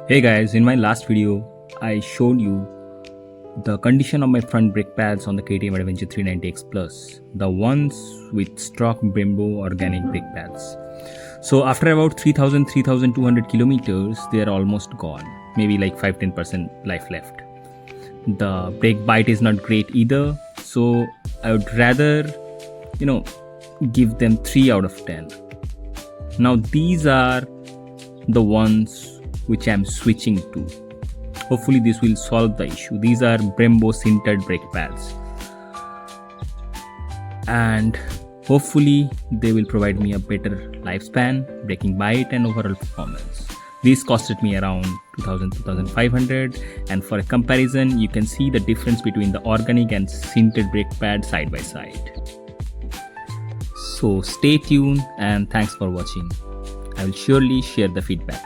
Hey guys, in my last video, I showed you the condition of my front brake pads on the KTM Adventure 390X Plus, the ones with stock Brembo organic brake pads. So after about 3,200 kilometers, they are almost gone, maybe like 5-10% life left. The brake bite is not great either, so I would rather, give them 3 out of 10. Now these are the ones which I'm switching to. Hopefully this will solve the issue. These are Brembo Sintered brake pads, and hopefully they will provide me a better lifespan, braking bite and overall performance. These costed me around 2,500, and for a comparison you can see the difference between the organic and sintered brake pad side by side. So stay tuned and thanks for watching. I will surely share the feedback.